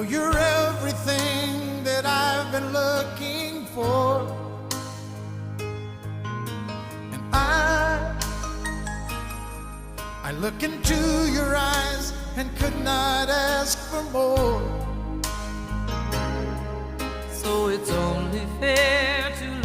know you're everything that I've been looking for, and I look into your eyes and could not ask for more. So it's only fair to